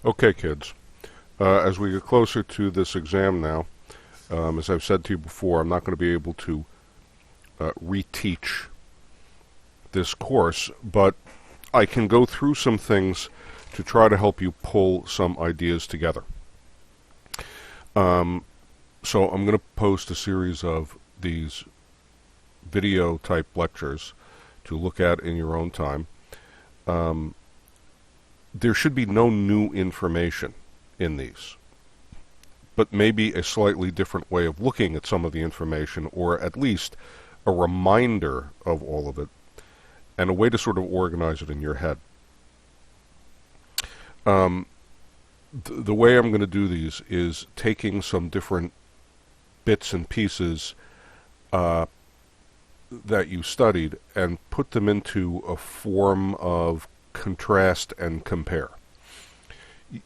Okay, kids. As we get closer to this exam now, as I've said to you before, I'm not going to be able to reteach this course, but I can go through some things to try to help you pull some ideas together. So I'm going to post a series of these video-type lectures to look at in your own time. There should be no new information in these, but maybe a slightly different way of looking at some of the information, or at least a reminder of all of it, and a way to sort of organize it in your head. The way I'm going to do these is taking some different bits and pieces that you studied and put them into a form of contrast and compare.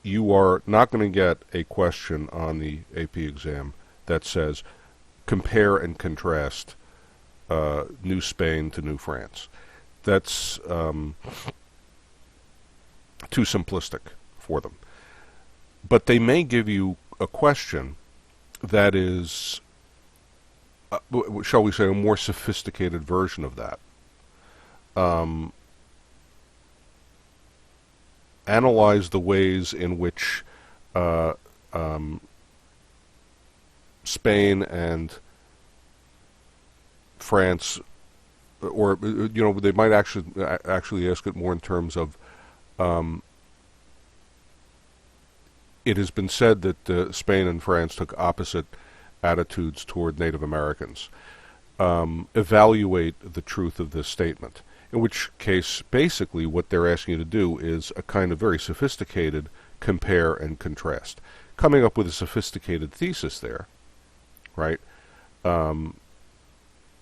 You are not going to get a question on the AP exam that says compare and contrast New Spain to New France. That's too simplistic for them. But they may give you a question that is, shall we say, a more sophisticated version of that. Analyze the ways in which Spain and France, or they might actually ask it more in terms of, it has been said that Spain and France took opposite attitudes toward Native Americans. Evaluate the truth of this statement. In which case, basically, what they're asking you to do is a kind of very sophisticated compare and contrast. Coming up with a sophisticated thesis there, right?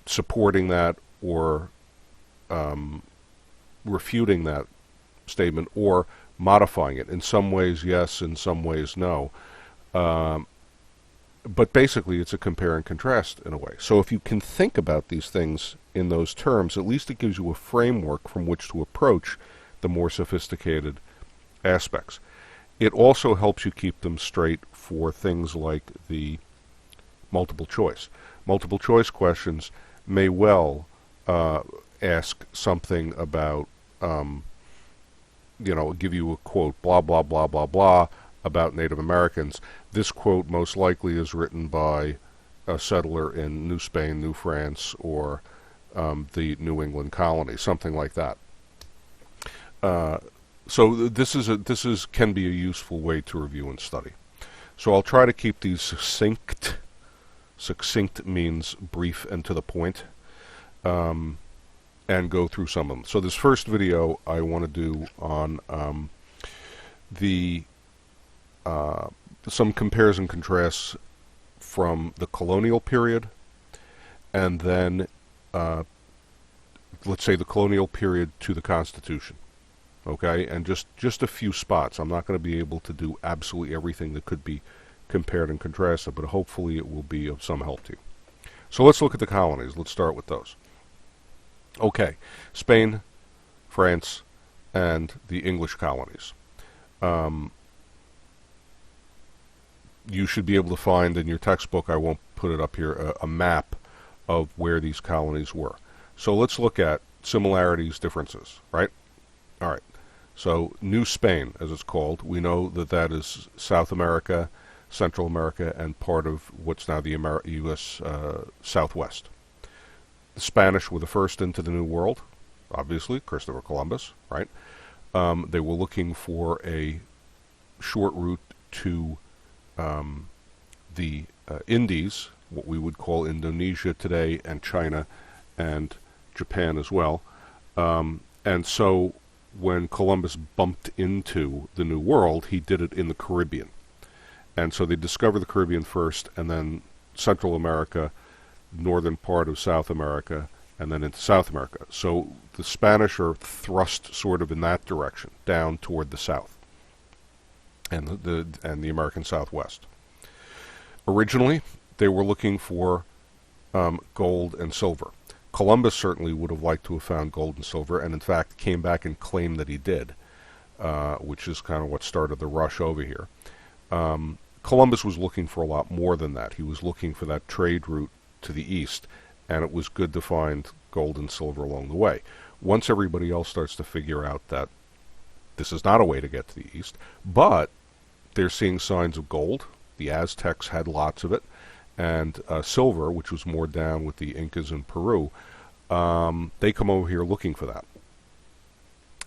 Supporting that or refuting that statement or modifying it. In some ways, yes. In some ways, no. But basically, it's a compare and contrast in a way. So if you can think about these things in those terms, at least it gives you a framework from which to approach the more sophisticated aspects. It also helps you keep them straight for things like the multiple choice. Multiple choice questions may well ask something about, give you a quote, blah, blah, blah, blah, blah, about Native Americans. This quote most likely is written by a settler in New Spain, New France, or the New England colony, something like that. So this can be a useful way to review and study. So I'll try to keep these succinct. Succinct means brief and to the point, and go through some of them. So this first video I want to do on some compares and contrasts from the colonial period, and then let's say the colonial period to the Constitution. Okay, and just a few spots. I'm not going to be able to do absolutely everything that could be compared and contrasted, but hopefully it will be of some help to you. So let's look at the colonies. Let's start with those. Okay, Spain, France, and the English colonies. You should be able to find in your textbook, I won't put it up here, a map of where these colonies were. So let's look at similarities, differences, right? All right. So New Spain, as it's called, we know that that is South America, Central America, and part of what's now the U.S. Southwest. The Spanish were the first into the New World, obviously, Christopher Columbus, right? They were looking for a short route to the Indies, what we would call Indonesia today, and China, and Japan as well. And so when Columbus bumped into the New World, he did it in the Caribbean. And so they discovered the Caribbean first, and then Central America, northern part of South America, and then into South America. So the Spanish are thrust sort of in that direction, down toward the south, and the American Southwest. Originally, they were looking for gold and silver. Columbus certainly would have liked to have found gold and silver, and in fact came back and claimed that he did. which is kind of what started the rush over here. Columbus was looking for a lot more than that. He was looking for that trade route to the east, and it was good to find gold and silver along the way. Once everybody else starts to figure out that this is not a way to get to the east, but they're seeing signs of gold. The Aztecs had lots of it, and silver, which was more down with the Incas in Peru. They come over here looking for that.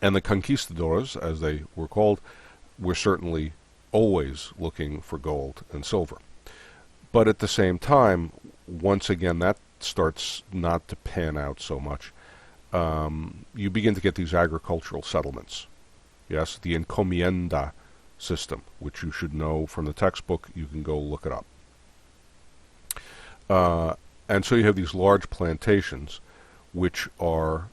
And the conquistadors, as they were called, were certainly always looking for gold and silver. But at the same time, once again, that starts not to pan out so much. You begin to get these agricultural settlements. Yes, the encomienda system, which you should know from the textbook. You can go look it up. And so you have these large plantations, which are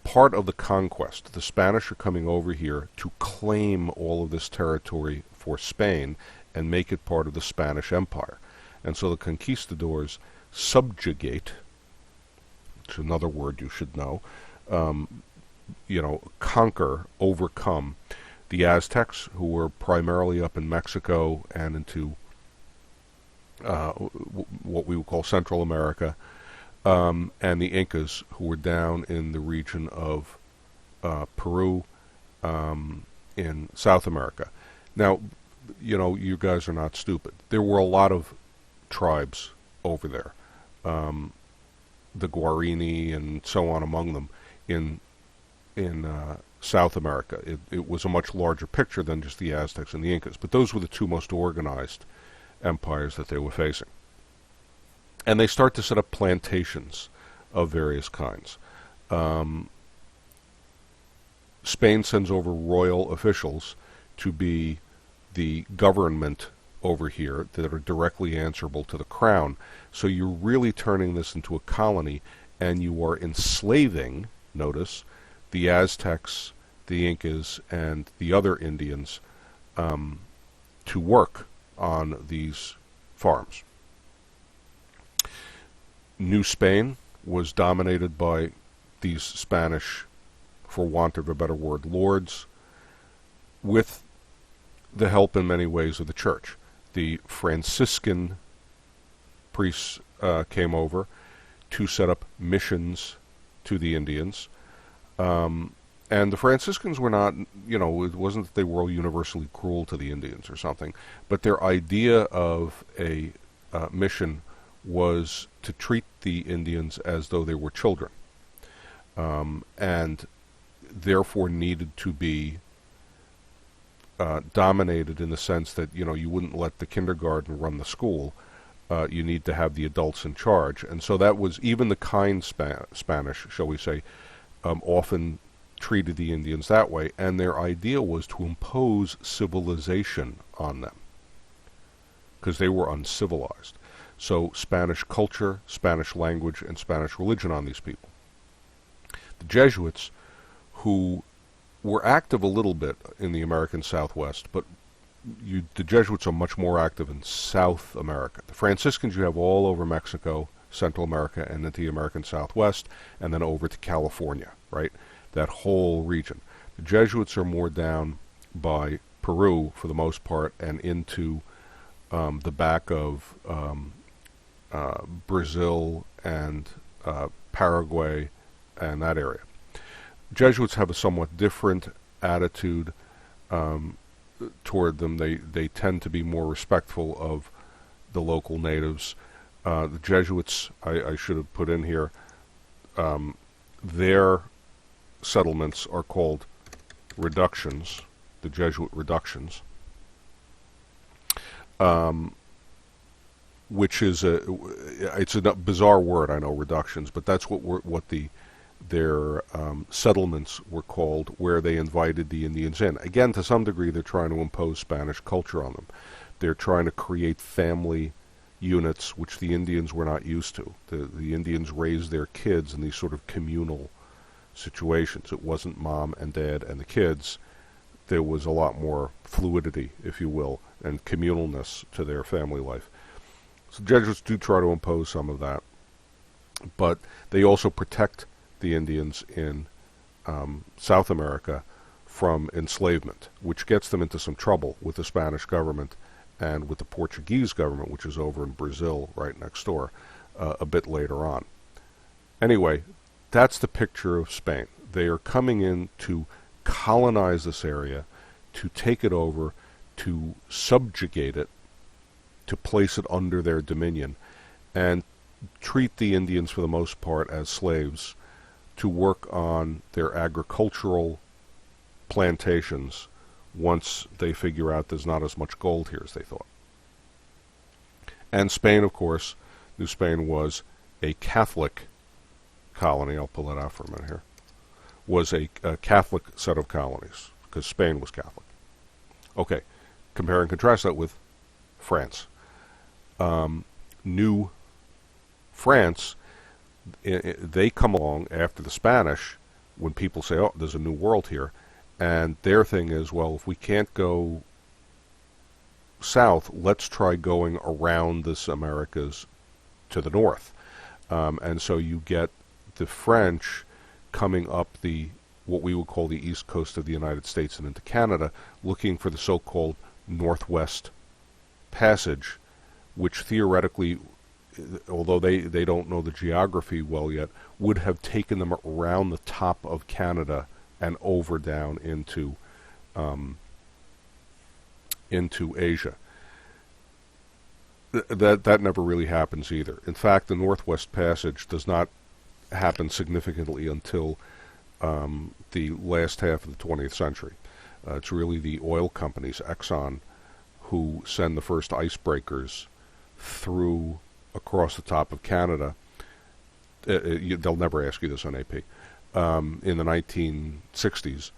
part of the conquest. The Spanish are coming over here to claim all of this territory for Spain and make it part of the Spanish Empire. And so the conquistadors subjugate, which is another word you should know, conquer, overcome the Aztecs, who were primarily up in Mexico and into what we would call Central America, and the Incas, who were down in the region of Peru, in South America. Now, you guys are not stupid. There were a lot of tribes over there, the Guarini and so on among them, in South America. It was a much larger picture than just the Aztecs and the Incas, but those were the two most organized empires that they were facing. And they start to set up plantations of various kinds. Spain sends over royal officials to be the government over here that are directly answerable to the crown. So you're really turning this into a colony, and you are enslaving, notice, the Aztecs, the Incas, and the other Indians to work on these farms. New Spain was dominated by these Spanish, for want of a better word, lords, with the help in many ways of the church. The Franciscan priests came over to set up missions to the Indians. And the Franciscans were not, it wasn't that they were universally cruel to the Indians or something, but their idea of a mission was to treat the Indians as though they were children, and therefore needed to be dominated in the sense that, you wouldn't let the kindergarten run the school. You need to have the adults in charge. And so that was, even the kind Spanish, shall we say, often treated the Indians that way, and their idea was to impose civilization on them, because they were uncivilized. So Spanish culture, Spanish language, and Spanish religion on these people. The Jesuits, who were active a little bit in the American Southwest, but the Jesuits are much more active in South America. The Franciscans you have all over Mexico, Central America, and into the American Southwest, and then over to California, right? That whole region. The Jesuits are more down by Peru, for the most part, and into the back of Brazil and Paraguay and that area. Jesuits have a somewhat different attitude toward them. They tend to be more respectful of the local natives. The Jesuits, I should have put in here, their settlements are called reductions, the Jesuit reductions, which is it's a bizarre word, I know, reductions, but that's what their settlements were called, where they invited the Indians in. Again, to some degree, they're trying to impose Spanish culture on them. They're trying to create family units, which the Indians were not used to. The Indians raised their kids in these sort of communal situations. It wasn't mom and dad and the kids. There was a lot more fluidity, if you will, and communalness to their family life. So Jesuits do try to impose some of that, but they also protect the Indians in South America from enslavement, which gets them into some trouble with the Spanish government and with the Portuguese government, which is over in Brazil right next door, a bit later on. Anyway, that's the picture of Spain. They are coming in to colonize this area, to take it over, to subjugate it, to place it under their dominion, and treat the Indians for the most part as slaves to work on their agricultural plantations once they figure out there's not as much gold here as they thought. And Spain, of course, New Spain was a Catholic colony. I'll pull that out for a minute here. Was a Catholic set of colonies, because Spain was Catholic. Okay, compare and contrast that with France. New France, they come along after the Spanish, when people say, oh, there's a new world here, and their thing is, well, if we can't go south, let's try going around this Americas to the north. And so you get the French coming up what we would call the east coast of the United States and into Canada, looking for the so-called Northwest Passage, which theoretically, although they don't know the geography well yet, would have taken them around the top of Canada and over down into Asia. That never really happens either. In fact, the Northwest Passage does not happen significantly until the last half of the 20th century. It's really the oil companies, Exxon, who send the first icebreakers through across the top of Canada. They'll never ask you this on AP. In the 1960s,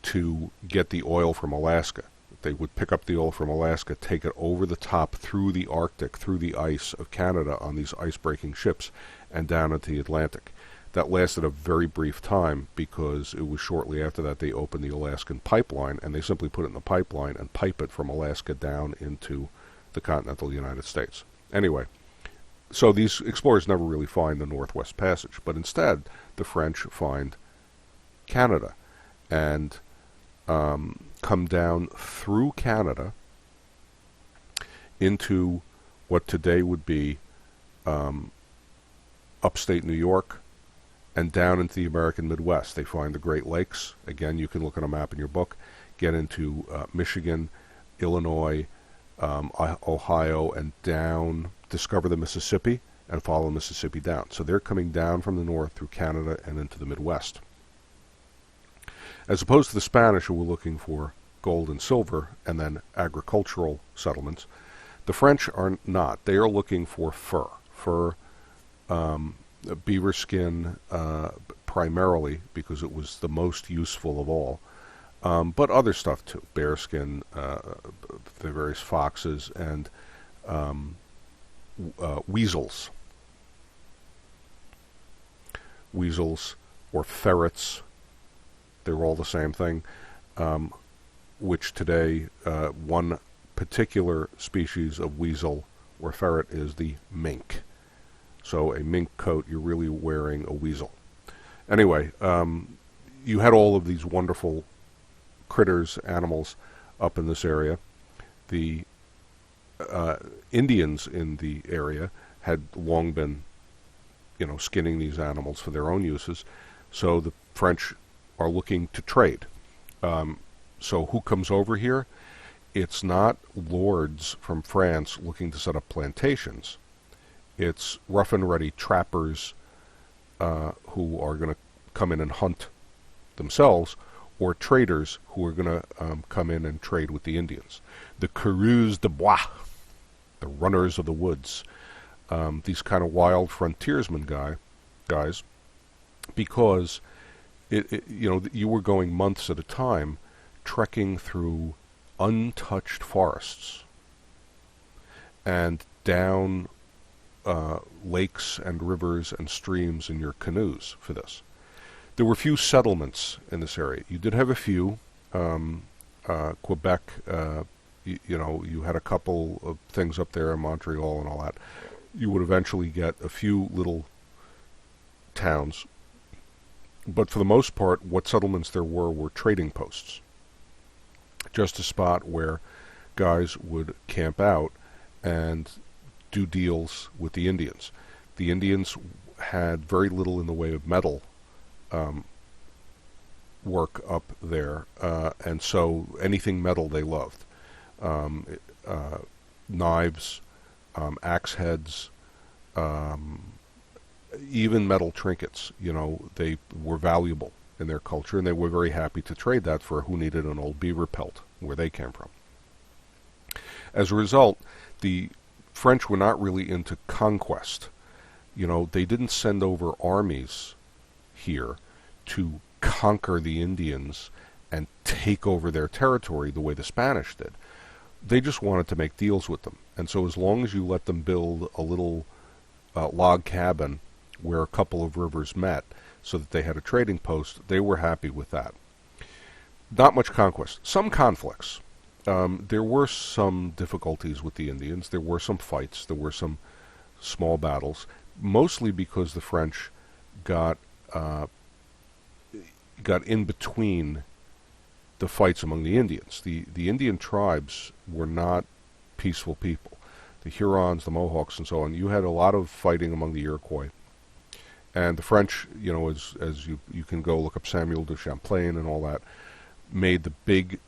to get the oil from Alaska. They would pick up the oil from Alaska, take it over the top through the Arctic, through the ice of Canada on these ice-breaking ships, and down into the Atlantic. That lasted a very brief time, because it was shortly after that they opened the Alaskan pipeline, and they simply put it in the pipeline and pipe it from Alaska down into the continental United States. Anyway, so these explorers never really find the Northwest Passage, but instead the French find Canada and come down through Canada into what today would be upstate New York, and down into the American Midwest. They find the Great Lakes. Again, you can look at a map in your book. Get into Michigan, Illinois, Ohio, and down, discover the Mississippi, and follow the Mississippi down. So they're coming down from the north through Canada and into the Midwest. As opposed to the Spanish, who were looking for gold and silver and then agricultural settlements, the French are not. They are looking for fur, beaver skin primarily, because it was the most useful of all, but other stuff too, bear skin, the various foxes, and weasels or ferrets. They're all the same thing, which today one particular species of weasel or ferret is the mink. So a mink coat, you're really wearing a weasel. Anyway, you had all of these wonderful critters, animals, up in this area. The Indians in the area had long been, skinning these animals for their own uses. So the French are looking to trade. So who comes over here? It's not lords from France looking to set up plantations. It's rough and ready trappers who are going to come in and hunt themselves, or traders who are going to come in and trade with the Indians. The coureurs de bois, the runners of the woods, these kind of wild frontiersmen guys, because you were going months at a time trekking through untouched forests and down lakes and rivers and streams in your canoes for this. There were few settlements in this area. You did have a few. Quebec, you had a couple of things up there in Montreal and all that. You would eventually get a few little towns But for the most part, what settlements there were trading posts. Just a spot where guys would camp out and do deals with the Indians. The Indians had very little in the way of metal work up there, and so anything metal they loved. Knives, axe heads, even metal trinkets, they were valuable in their culture, and they were very happy to trade that for who needed an old beaver pelt where they came from. As a result, the French were not really into conquest. They didn't send over armies here to conquer the Indians and take over their territory the way the Spanish did. They just wanted to make deals with them. And so as long as you let them build a little log cabin where a couple of rivers met so that they had a trading post, they were happy with that. Not much conquest. Some conflicts. There were some difficulties with the Indians. There were some fights. There were some small battles, mostly because the French got in between the fights among the Indians. The Indian tribes were not peaceful people. The Hurons, the Mohawks, and so on. You had a lot of fighting among the Iroquois. And the French, as you can go look up Samuel de Champlain and all that, made the big,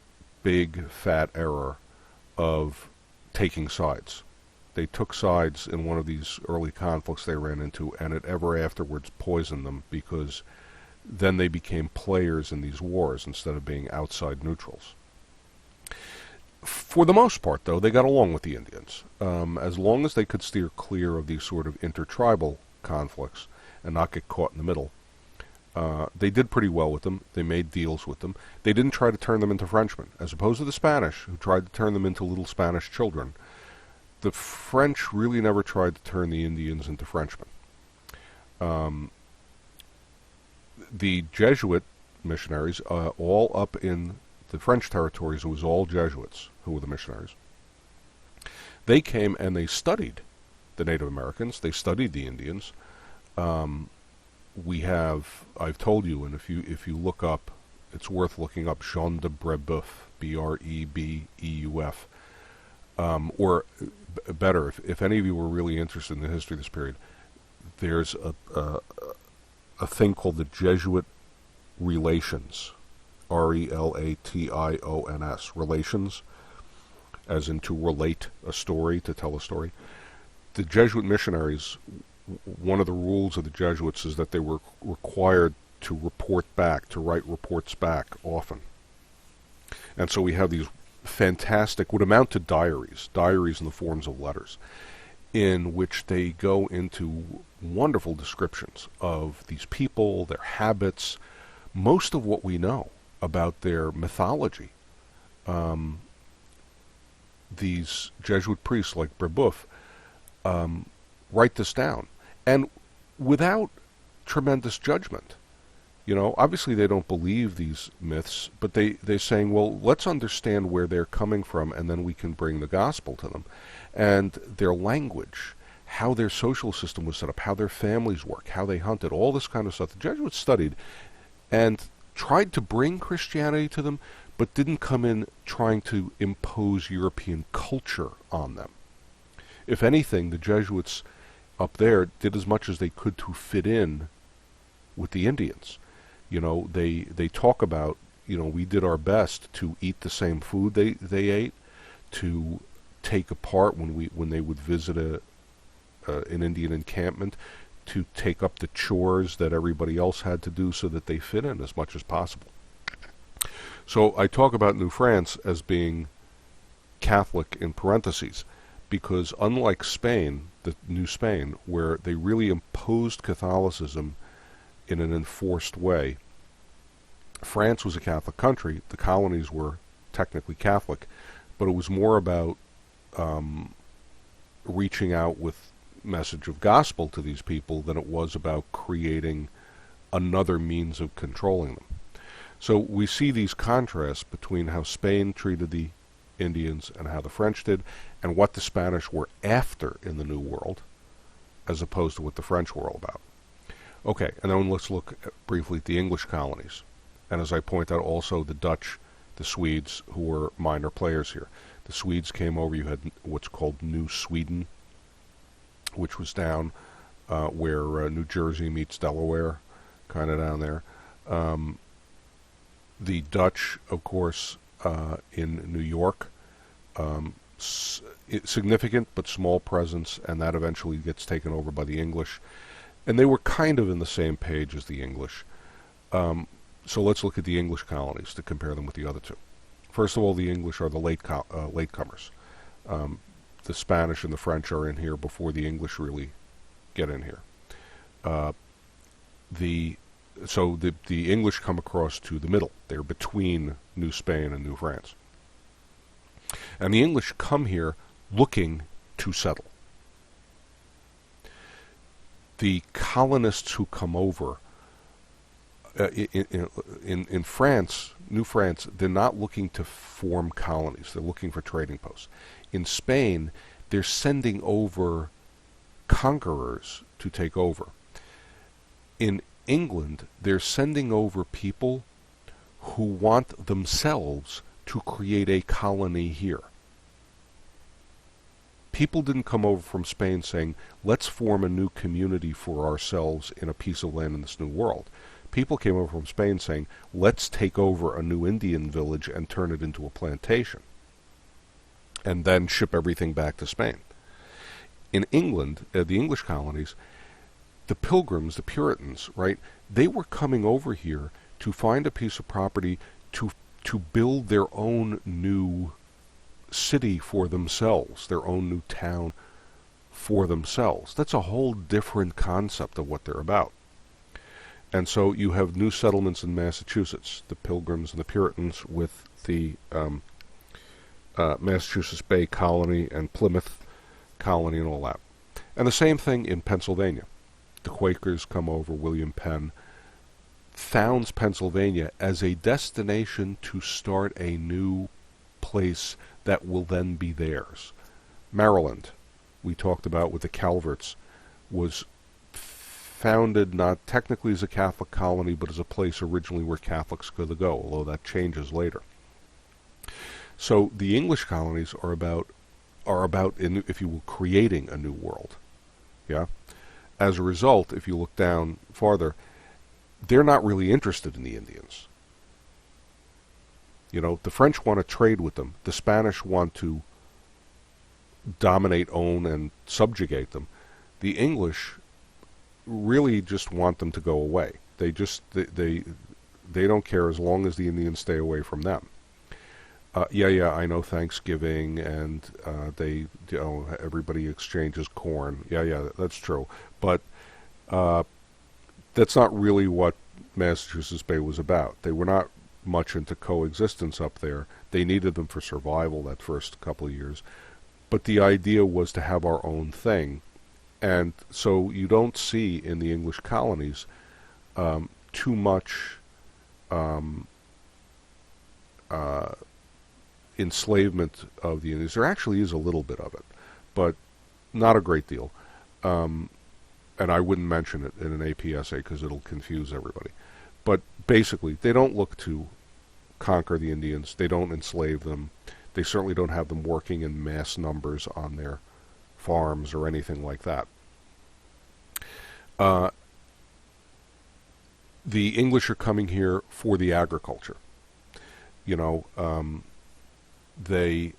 fat error of taking sides. They took sides in one of these early conflicts they ran into, and it ever afterwards poisoned them, because then they became players in these wars instead of being outside neutrals. For the most part, though, they got along with the Indians. As long as they could steer clear of these sort of intertribal conflicts and not get caught in the middle, they did pretty well with them. They made deals with them. They didn't try to turn them into Frenchmen, as opposed to the Spanish, who tried to turn them into little Spanish children. The French really never tried to turn the Indians into Frenchmen. The Jesuit missionaries, all up in the French territories, it was all Jesuits who were the missionaries. They came and they studied the Native Americans. They studied the Indians. I've told you, and if you look up, it's worth looking up Jean de Brebeuf, Brebeuf, or better, if any of you were really interested in the history of this period, there's a thing called the Jesuit Relations, Relations, relations, as in to relate a story, to tell a story. The Jesuit missionaries, one of the rules of the Jesuits is that they were required to report back, to write reports back often. And so we have these fantastic, would amount to diaries in the forms of letters, in which they go into wonderful descriptions of these people, their habits, most of what we know about their mythology. These Jesuit priests like Brebeuf write this down, and without tremendous judgment. Obviously they don't believe these myths, but they're saying, well, let's understand where they're coming from, and then we can bring the gospel to them. And their language, how their social system was set up, how their families work, how they hunted, all this kind of stuff. The Jesuits studied and tried to bring Christianity to them, but didn't come in trying to impose European culture on them. If anything, the Jesuits up there did as much as they could to fit in with the Indians. They talk about, we did our best to eat the same food they ate, to take apart when they would visit an Indian encampment, to take up the chores that everybody else had to do so that they fit in as much as possible. So I talk about New France as being Catholic in parentheses, because unlike Spain, the New Spain, where they really imposed Catholicism in an enforced way, France was a Catholic country. The colonies were technically Catholic, but it was more about reaching out with message of gospel to these people than it was about creating another means of controlling them. So we see these contrasts between how Spain treated the Indians and how the French did, and what the Spanish were after in the New World, as opposed to what the French were all about. Okay, and then let's look briefly at the English colonies. And as I point out, also the Dutch, the Swedes, who were minor players here. The Swedes came over. You had what's called New Sweden, which was down where New Jersey meets Delaware, kind of down there. The Dutch, of course, in New York, significant but small presence, and that eventually gets taken over by the English. And they were kind of in the same page as the English. So let's look at the English colonies to compare them with the other two. First of all, the English are the latecomers. The Spanish and the French are in here before the English really get in here. So the English come across to the middle. They're between New Spain and New France. And the English come here looking to settle. The colonists who come over in France, New France, they're not looking to form colonies. They're looking for trading posts. In Spain, they're sending over conquerors to take over. In England, they're sending over people who want themselves to create a colony here. People didn't come over from Spain saying, let's form a new community for ourselves in a piece of land in this new world. People came over from Spain saying, let's take over a new Indian village and turn it into a plantation, and then ship everything back to Spain. In England, the English colonies, the Pilgrims, the Puritans, right, they were coming over here to find a piece of property to build their own new city for themselves, their own new town for themselves. That's a whole different concept of what they're about. And so you have new settlements in Massachusetts, the Pilgrims and the Puritans, with the Massachusetts Bay Colony and Plymouth Colony and all that. And the same thing in Pennsylvania. The Quakers come over. William Penn founds Pennsylvania as a destination to start a new place that will then be theirs. Maryland, we talked about with the Calverts, was founded not technically as a Catholic colony, but as a place originally where Catholics could go, although that changes later. So the English colonies are about, if you will, creating a new world. Yeah. As a result, if you look down farther, they're not really interested in the Indians. You know, the French want to trade with them. The Spanish want to dominate, own, and subjugate them. The English really just want them to go away. They don't care as long as the Indians stay away from them. I know Thanksgiving and everybody exchanges corn. That's true. But that's not really what Massachusetts Bay was about. They were not much into coexistence up there. They needed them for survival that first couple of years. But the idea was to have our own thing. And so you don't see in the English colonies too much enslavement of the Indians. There actually is a little bit of it, but not a great deal. And I wouldn't mention it in an AP essay because it'll confuse everybody. But basically, they don't look to conquer the Indians. They don't enslave them. They certainly don't have them working in mass numbers on their farms or anything like that. The English are coming here for the agriculture. You know, they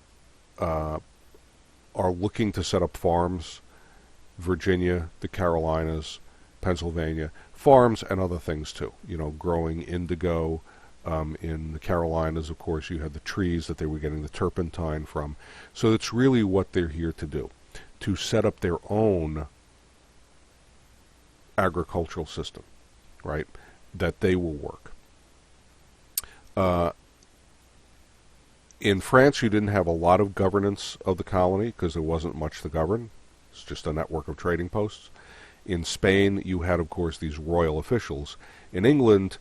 are looking to set up farms. Virginia, the Carolinas, Pennsylvania, farms and other things too. You know, growing indigo. In the Carolinas, of course, you had the trees that they were getting the turpentine from. So it's really what they're here to do, to set up their own agricultural system, right, that they will work. In France, you didn't have a lot of governance of the colony because there wasn't much to govern. It's just a network of trading posts. In Spain, you had, of course, these royal officials. In England,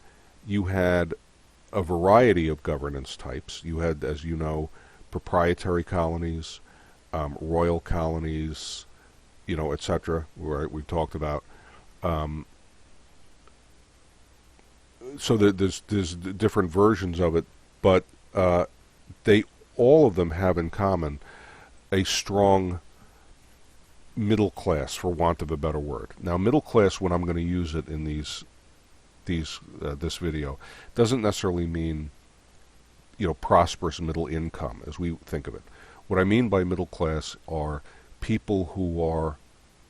you had a variety of governance types. You had, as you know, proprietary colonies, royal colonies, etc. Right, we've talked about. so there's different versions of it, but they all of them have in common a strong middle class, for want of a better word. Now, middle class, when I'm going to use it in this video, doesn't necessarily mean, prosperous middle income as we think of it. What I mean by middle class are people who are,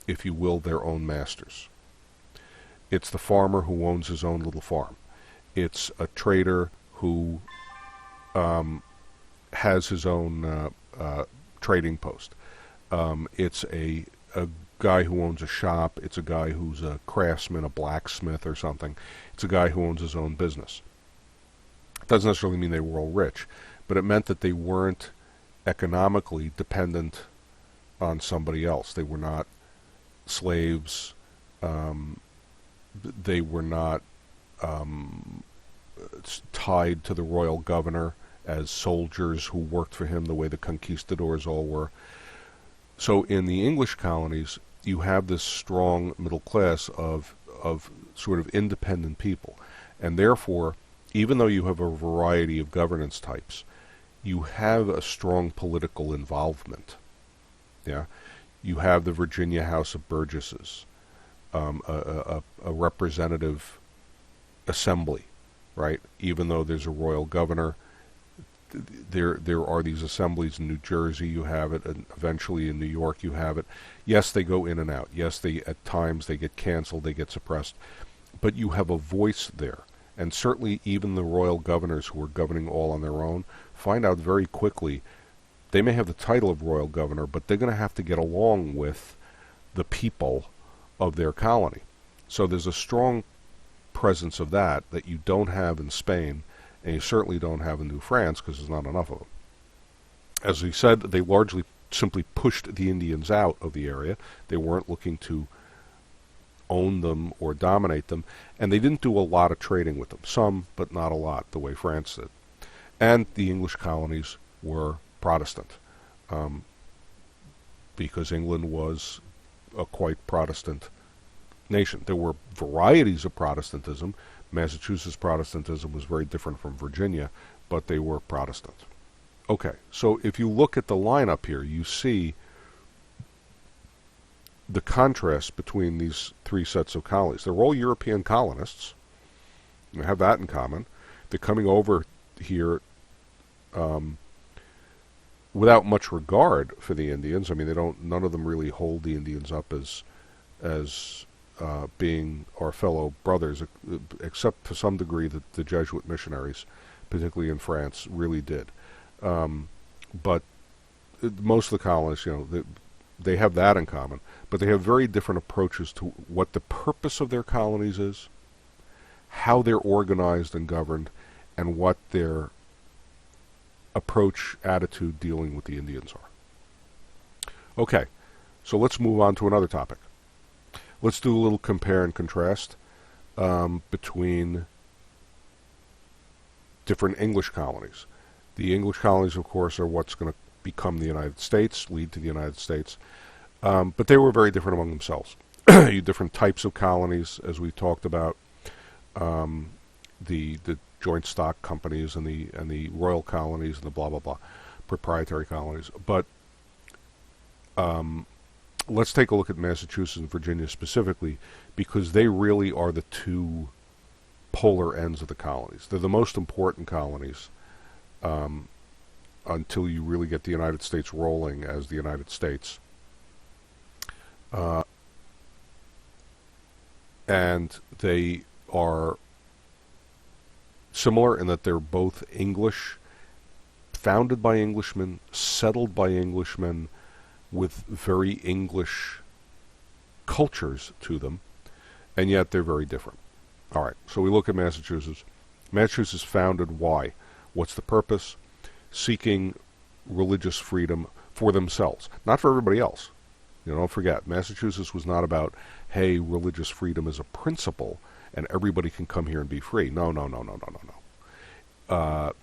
if you will, their own masters. It's the farmer who owns his own little farm. It's a trader who has his own trading post. It's a guy who owns a shop. It's a guy who's a craftsman, a blacksmith or something. It's a guy who owns his own business. It doesn't necessarily mean they were all rich, but it meant that they weren't economically dependent on somebody else. They were not slaves. They were not tied to the royal governor as soldiers who worked for him the way the conquistadors all were. So in the English colonies, you have this strong middle class of sort of independent people. And therefore, even though you have a variety of governance types, you have a strong political involvement. Yeah, you have the Virginia House of Burgesses, a representative assembly, right? Even though there's a royal governor, there are these assemblies in New Jersey, you have it, and eventually in New York you have it. Yes, they go in and out. Yes, at times they get canceled, they get suppressed, but you have a voice there. And certainly even the royal governors who are governing all on their own find out very quickly they may have the title of royal governor, but they're going to have to get along with the people of their colony. So there's a strong presence of that you don't have in Spain, and you certainly don't have in New France because there's not enough of them. As we said, they largely simply pushed the Indians out of the area. They weren't looking to own them or dominate them, and they didn't do a lot of trading with them. Some, but not a lot, the way France did. And the English colonies were Protestant, because England was a quite Protestant nation. There were varieties of Protestantism. Massachusetts Protestantism was very different from Virginia, but they were Protestant. Okay, so if you look at the lineup here, you see the contrast between these three sets of colonies. They're all European colonists. They have that in common. They're coming over here without much regard for the Indians. I mean, none of them really hold the Indians up as being our fellow brothers, except to some degree that the Jesuit missionaries, particularly in France, really did. But most of the colonists, they have that in common, but they have very different approaches to what the purpose of their colonies is, how they're organized and governed, and what their approach, attitude dealing with the Indians are. Okay, so let's move on to another topic. Let's do a little compare and contrast between different English colonies. The English colonies, of course, are what's going to become the United States, lead to the United States. But they were very different among themselves. You had different types of colonies, as we talked about, the joint stock companies and the royal colonies and the blah, blah, blah, proprietary colonies. But let's take a look at Massachusetts and Virginia specifically, because they really are the two polar ends of the colonies. They're the most important colonies until you really get the United States rolling as the United States. And they are similar in that they're both English, founded by Englishmen, settled by Englishmen, with very English cultures to them, and yet they're very different. All right, so we look at Massachusetts. Massachusetts founded why? What's the purpose? Seeking religious freedom for themselves, not for everybody else. Don't forget, Massachusetts was not about, hey, religious freedom is a principle and everybody can come here and be free. No.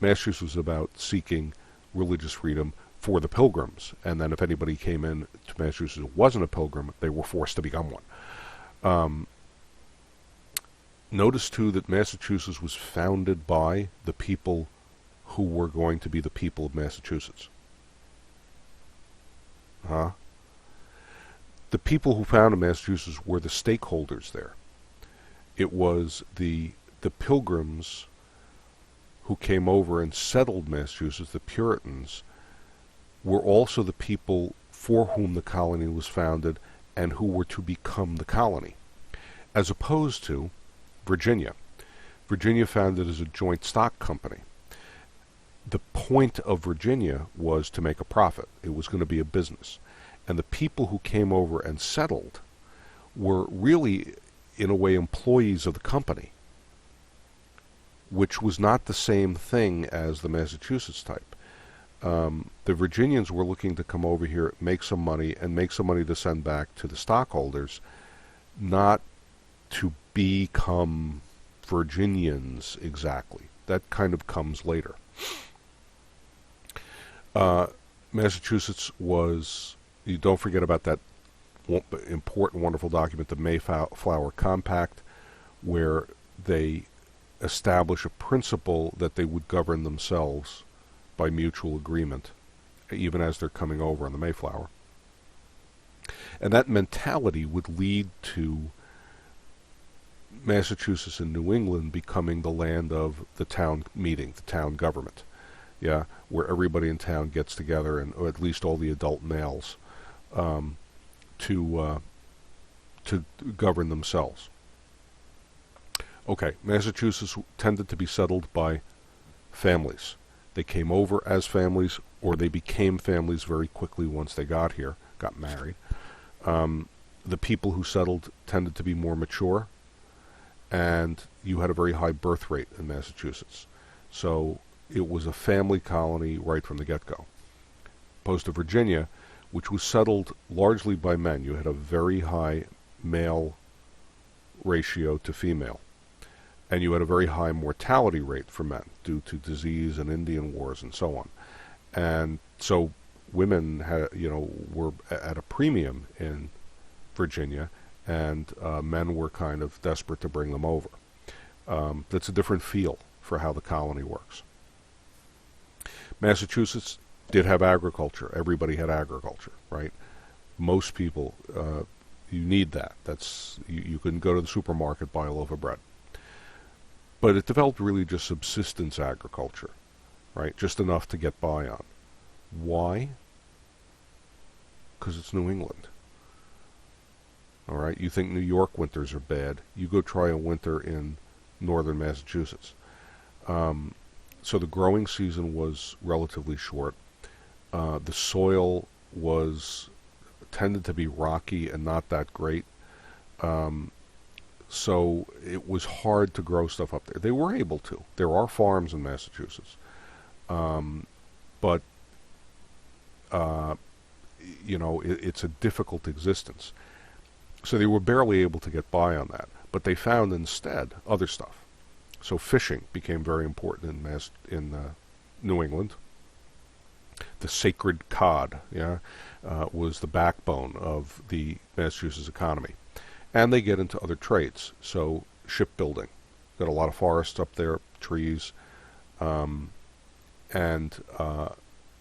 Massachusetts was about seeking religious freedom for the pilgrims, and then if anybody came in to Massachusetts who wasn't a pilgrim, they were forced to become one. Notice, too, that Massachusetts was founded by the people who were going to be the people of Massachusetts. Huh? The people who founded Massachusetts were the stakeholders there. It was the Pilgrims who came over and settled Massachusetts, the Puritans, were also the people for whom the colony was founded and who were to become the colony, as opposed to Virginia. Virginia founded as a joint stock company. The point of Virginia was to make a profit. It was going to be a business. And the people who came over and settled were really, in a way, employees of the company, which was not the same thing as the Massachusetts type. The Virginians were looking to come over here, make some money, and make some money to send back to the stockholders, not to become Virginians exactly. That kind of comes later. Massachusetts was, you don't forget about that important, wonderful document, the Mayflower Compact, where they establish a principle that they would govern themselves by mutual agreement, even as they're coming over on the Mayflower. And that mentality would lead to Massachusetts and New England becoming the land of the town meeting, the town government, yeah, where everybody in town gets together, and or at least all the adult males, to govern themselves. Okay, Massachusetts tended to be settled by families. They came over as families, or they became families very quickly once they got here, got married. The people who settled tended to be more mature, and you had a very high birth rate in Massachusetts. So it was a family colony right from the get-go. Opposed to Virginia, which was settled largely by men. You had a very high male ratio to female. And you had a very high mortality rate for men due to disease and Indian wars and so on. And so women had, were at a premium in Virginia, and men were kind of desperate to bring them over. That's a different feel for how the colony works. Massachusetts did have agriculture. Everybody had agriculture, right? Most people, you need that. That's you couldn't go to the supermarket, buy a loaf of bread. But it developed really just subsistence agriculture, right? Just enough to get by on. Why? Because it's New England. All right? You think New York winters are bad. You go try a winter in northern Massachusetts. So the growing season was relatively short. The soil tended to be rocky and not that great. So it was hard to grow stuff up there. They were able to. There are farms in Massachusetts. But it's a difficult existence. So they were barely able to get by on that. But they found instead other stuff. So fishing became very important in New England. The sacred cod, was the backbone of the Massachusetts economy. And they get into other trades. So shipbuilding. Got a lot of forests up there, trees. And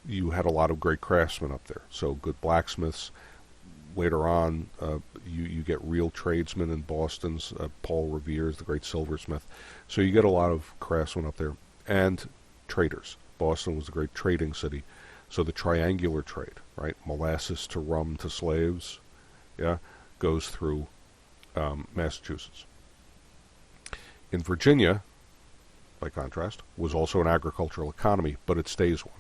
you had a lot of great craftsmen up there. So good blacksmiths. Later on, you get real tradesmen in Boston's. Paul Revere's the great silversmith. So you get a lot of craftsmen up there. And traders. Boston was a great trading city. So the triangular trade, right? Molasses to rum to slaves, goes through Massachusetts. In Virginia, by contrast, was also an agricultural economy, but it stays one.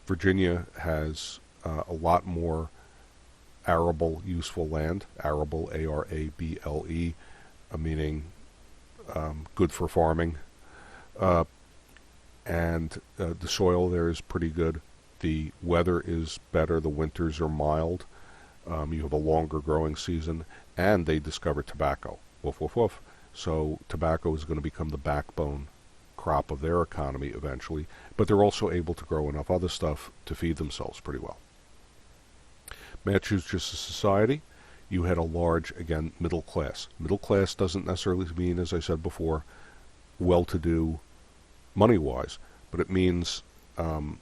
Virginia has a lot more arable useful land, arable, A-R-A-B-L-E, meaning good for farming. And the soil there is pretty good. The weather is better. The winters are mild. You have a longer growing season. And they discovered tobacco. Woof, woof, woof. So tobacco is going to become the backbone crop of their economy eventually. But they're also able to grow enough other stuff to feed themselves pretty well. Massachusetts society, you had a large, again, middle class. Middle class doesn't necessarily mean, as I said before, well-to-do money-wise, but it means, the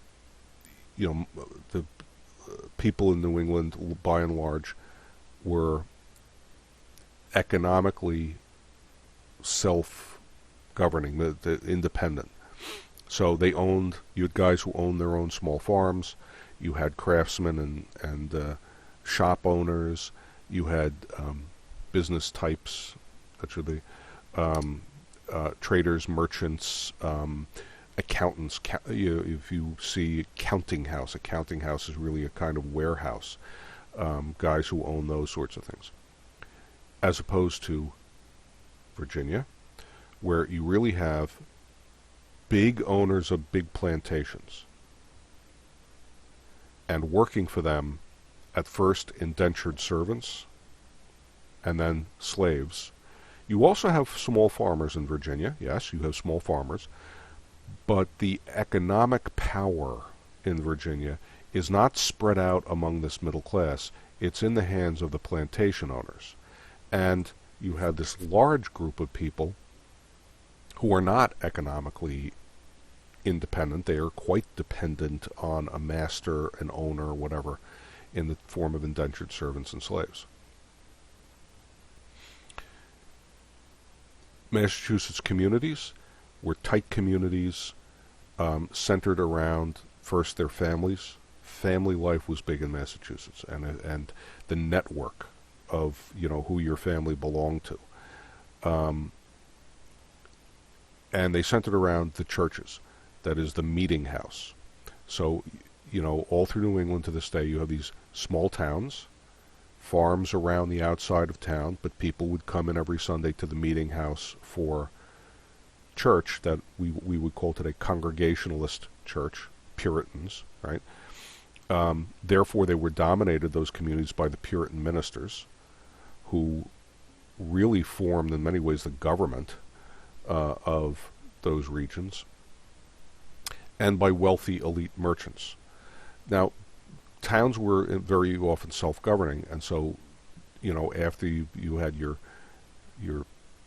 people in New England, by and large, were economically self-governing, the independent. So you had guys who owned their own small farms, you had craftsmen and shop owners, you had business types, that should be, traders, merchants, accountants. If you see counting house is really a kind of warehouse. Guys who own those sorts of things. As opposed to Virginia, where you really have big owners of big plantations, and working for them, at first indentured servants, and then slaves. You also have small farmers in Virginia. Yes, you have small farmers, but the economic power in Virginia is not spread out among this middle class. It's in the hands of the plantation owners. And you have this large group of people who are not economically independent. They are quite dependent on a master, an owner, whatever, in the form of indentured servants and slaves. Massachusetts communities were tight communities centered around, first, their families. Family life was big in Massachusetts, and the network of who your family belonged to. And they centered around the churches, that is the meeting house. So, all through New England to this day, you have these small towns, farms around the outside of town, but people would come in every Sunday to the meeting house for church that we would call today Congregationalist church, Puritans, right? Therefore, they were dominated, those communities, by the Puritan ministers, who really formed, in many ways, the government of those regions, and by wealthy elite merchants. Now, towns were very often self-governing, and so, after you had your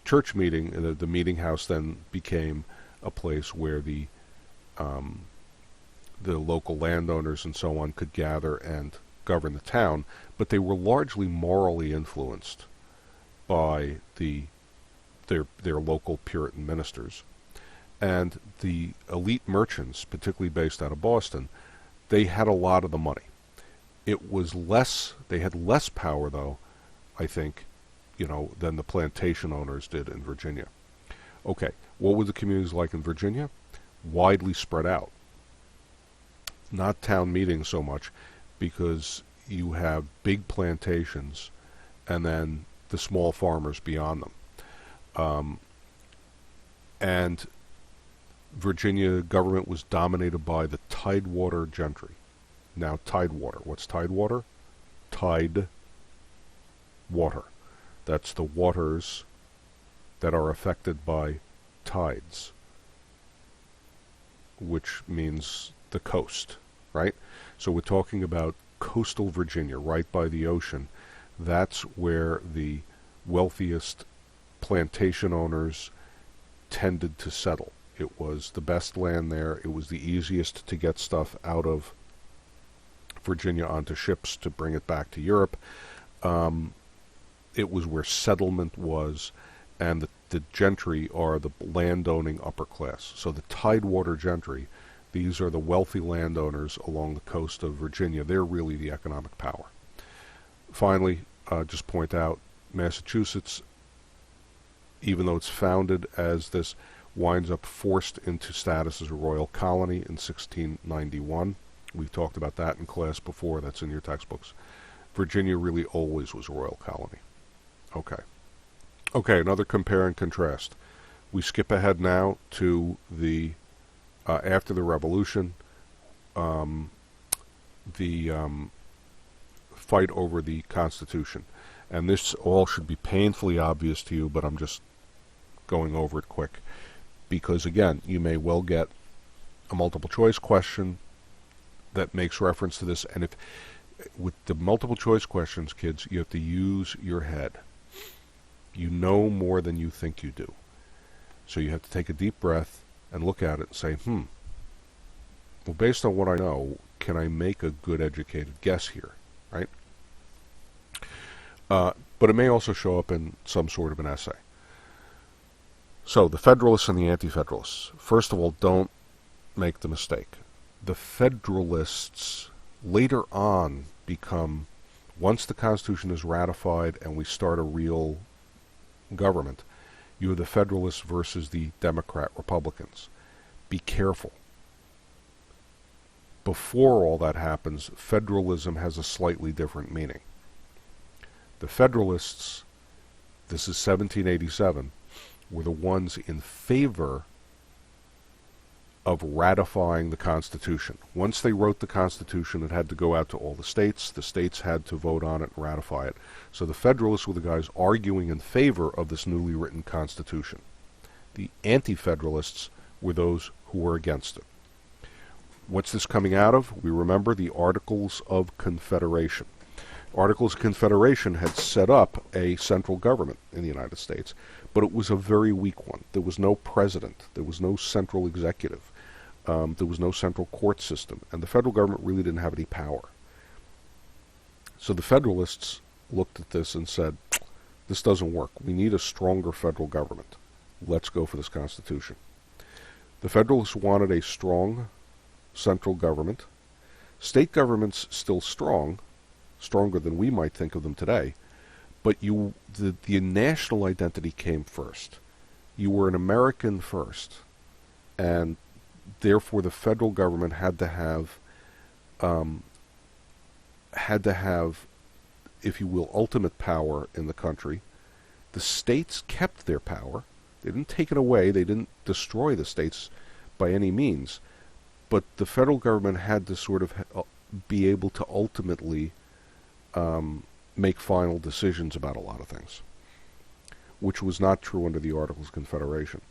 church meeting, the meeting house then became a place where the local landowners and so on could gather and govern the town, but they were largely morally influenced by their local Puritan ministers. And the elite merchants, particularly based out of Boston, they had a lot of the money. They had less power, though, I think, than the plantation owners did in Virginia. Okay, what were the communities like in Virginia? Widely spread out. Not town meetings so much, because you have big plantations and then the small farmers beyond them. And Virginia government was dominated by the Tidewater gentry. Now, Tidewater. What's Tidewater? Tide water. That's the waters that are affected by tides, which means the coast, right? So we're talking about coastal Virginia, right by the ocean. That's where the wealthiest plantation owners tended to settle. It was the best land there. It was the easiest to get stuff out of Virginia onto ships to bring it back to Europe. It was where settlement was, and the gentry are the landowning upper class. So the Tidewater gentry, these are the wealthy landowners along the coast of Virginia. They're really the economic power. Finally, just point out, Massachusetts, even though it's founded as this, winds up forced into status as a royal colony in 1691. We've talked about that in class before. That's in your textbooks. Virginia really always was a royal colony. Okay, another compare and contrast. We skip ahead now to the after the Revolution, the fight over the Constitution. And this all should be painfully obvious to you, but I'm just going over it quick. Because, again, you may well get a multiple choice question that makes reference to this. And With the multiple choice questions, kids, you have to use your head. You know more than you think you do. So you have to take a deep breath and look at it and say, well, based on what I know, can I make a good educated guess here, right? But it may also show up in some sort of an essay. So, the Federalists and the Anti-Federalists. First of all, don't make the mistake. The Federalists later on become, once the Constitution is ratified and we start a real government, you have the Federalists versus the Democrat Republicans. Be careful. Before all that happens, federalism has a slightly different meaning. The Federalists, this is 1787, were the ones in favor of ratifying the Constitution. Once they wrote the Constitution, it had to go out to all the states. The states had to vote on it and ratify it. So the Federalists were the guys arguing in favor of this newly written Constitution. The Anti-Federalists were those who were against it. What's this coming out of? We remember the Articles of Confederation. Articles of Confederation had set up a central government in the United States, but it was a very weak one. There was no president. There was no central executive. There was no central court system, and the federal government really didn't have any power. So the Federalists looked at this and said, this doesn't work. We need a stronger federal government. Let's go for this Constitution. The Federalists wanted a strong central government. State governments still strong, stronger than we might think of them today, but the national identity came first. You were an American first, and therefore the federal government had to have, if you will, ultimate power in the country. The states kept their power. They didn't take it away. They didn't destroy the states by any means. But the federal government had to sort of be able to ultimately make final decisions about a lot of things, which was not true under the Articles of Confederation.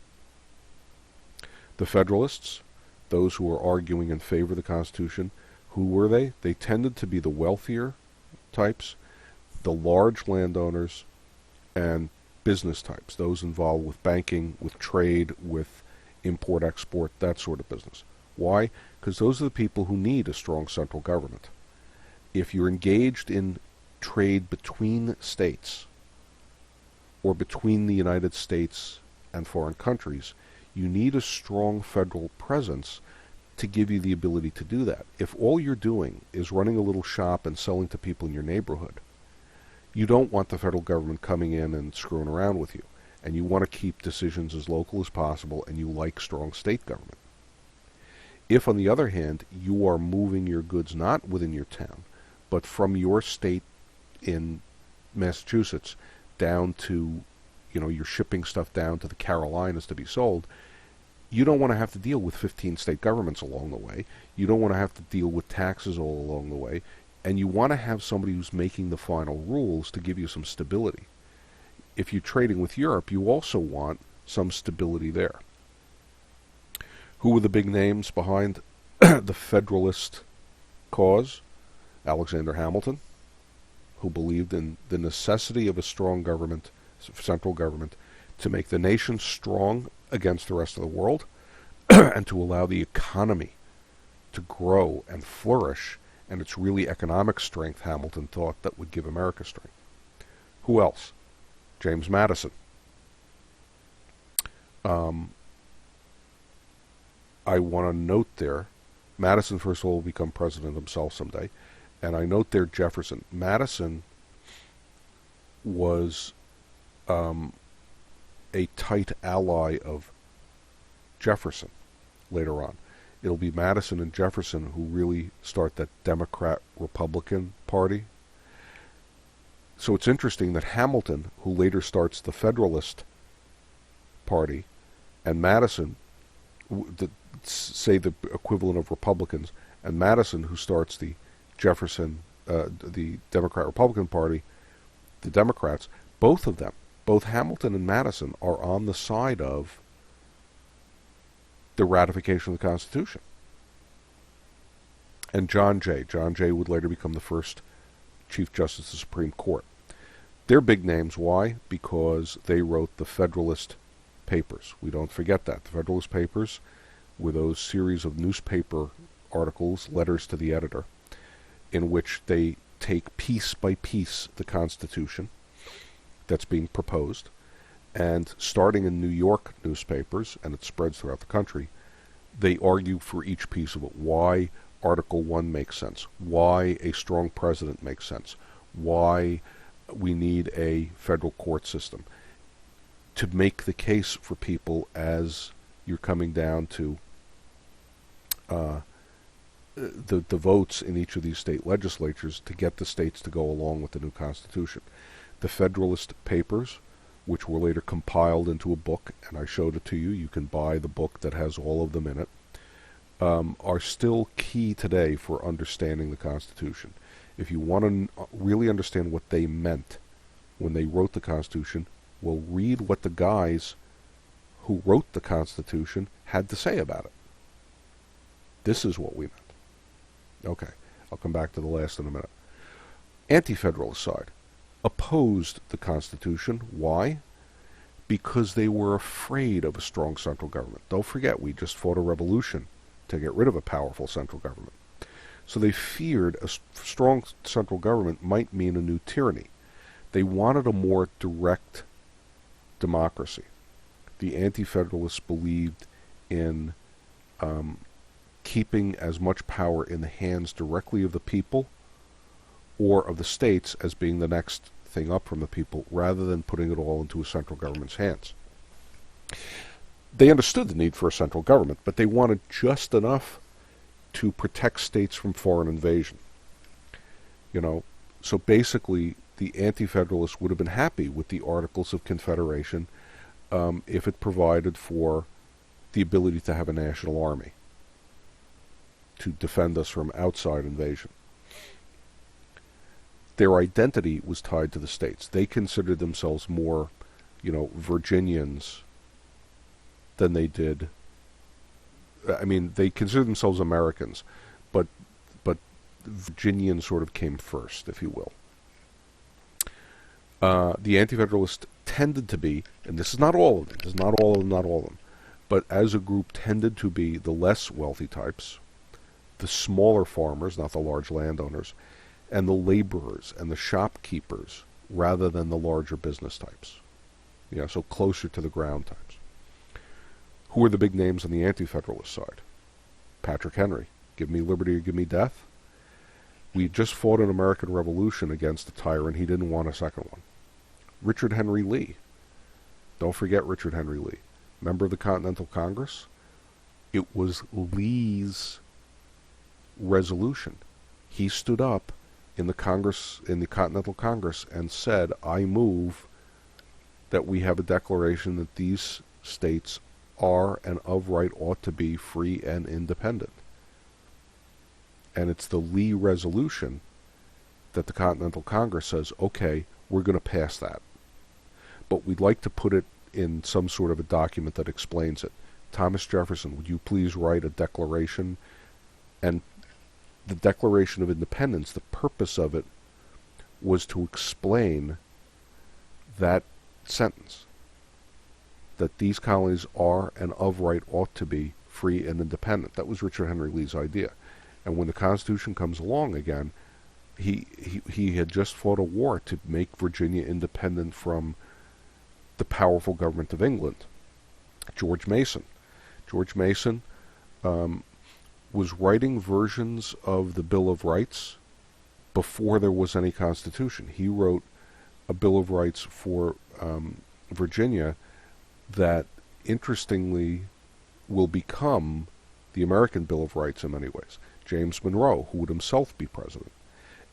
The Federalists, those who were arguing in favor of the Constitution, who were they? They tended to be the wealthier types, the large landowners, and business types, those involved with banking, with trade, with import-export, that sort of business. Why? Because those are the people who need a strong central government. If you're engaged in trade between states or between the United States and foreign countries, you need a strong federal presence to give you the ability to do that. If all you're doing is running a little shop and selling to people in your neighborhood, you don't want the federal government coming in and screwing around with you, and you want to keep decisions as local as possible, and you like strong state government. If, on the other hand, you are moving your goods not within your town, but from your state in Massachusetts down to, you're shipping stuff down to the Carolinas to be sold, you don't want to have to deal with 15 state governments along the way. You don't want to have to deal with taxes all along the way. And you want to have somebody who's making the final rules to give you some stability. If you're trading with Europe, you also want some stability there. Who were the big names behind the Federalist cause? Alexander Hamilton, who believed in the necessity of a strong government, central government, to make the nation strong against the rest of the world and to allow the economy to grow and flourish. And it's really economic strength, Hamilton thought, that would give America strength. Who else? James Madison. I want to note there, Madison, first of all, will become president himself someday. And I note there Jefferson. Madison was a tight ally of Jefferson later on. It'll be Madison and Jefferson who really start that Democrat-Republican party. So it's interesting that Hamilton, who later starts the Federalist Party, and Madison, say the equivalent of Republicans, and Madison, who starts the the Democrat-Republican Party, the Democrats, both of them, both Hamilton and Madison, are on the side of the ratification of the Constitution. and John Jay. John Jay would later become the first Chief Justice of the Supreme Court. They're big names. Why? Because they wrote the Federalist Papers. We don't forget that. The Federalist Papers were those series of newspaper articles, letters to the editor, in which they take piece by piece the Constitution that's being proposed, and starting in New York newspapers, and it spreads throughout the country, they argue for each piece of it. Why Article 1 makes sense, why a strong president makes sense, why we need a federal court system, to make the case for people as you're coming down to the votes in each of these state legislatures to get the states to go along with the new Constitution. The Federalist Papers, which were later compiled into a book, and I showed it to you, you can buy the book that has all of them in it, are still key today for understanding the Constitution. If you want to really understand what they meant when they wrote the Constitution, well, read what the guys who wrote the Constitution had to say about it. This is what we meant. Okay, I'll come back to the last in a minute. Anti-Federalist side opposed the Constitution. Why? Because they were afraid of a strong central government. Don't forget, we just fought a revolution to get rid of a powerful central government. So they feared a strong central government might mean a new tyranny. They wanted a more direct democracy. The Anti-Federalists believed in keeping as much power in the hands directly of the people or of the states as being the next thing up from the people, rather than putting it all into a central government's hands. They understood the need for a central government, but they wanted just enough to protect states from foreign invasion. So basically the Anti-Federalists would have been happy with the Articles of Confederation if it provided for the ability to have a national army to defend us from outside invasion. Their identity was tied to the states. They considered themselves more, Virginians than they did. I mean, they considered themselves Americans, but Virginians sort of came first, if you will. The Anti-Federalists tended to be, and this is not all of them, not all of them, but as a group tended to be the less wealthy types, the smaller farmers, not the large landowners, and the laborers and the shopkeepers, rather than the larger business types. So closer to the ground types. Who are the big names on the Anti-Federalist side? Patrick Henry. Give me liberty or give me death. We just fought an American Revolution against a tyrant. He didn't want a second one. Richard Henry Lee. Don't forget Richard Henry Lee. Member of the Continental Congress. It was Lee's resolution. He stood up in the Congress, in the Continental Congress, and said, I move that we have a declaration that these states are and of right ought to be free and independent. And it's the Lee resolution that the Continental Congress says, okay, we're going to pass that. But we'd like to put it in some sort of a document that explains it. Thomas Jefferson, would you please write a declaration? And the Declaration of Independence, the purpose of it was to explain that sentence, that these colonies are and of right ought to be free and independent. That was Richard Henry Lee's idea. And when the Constitution comes along again, he had just fought a war to make Virginia independent from the powerful government of England. George Mason was writing versions of the Bill of Rights before there was any Constitution. He wrote a Bill of Rights for Virginia that, interestingly, will become the American Bill of Rights in many ways. James Monroe, who would himself be president.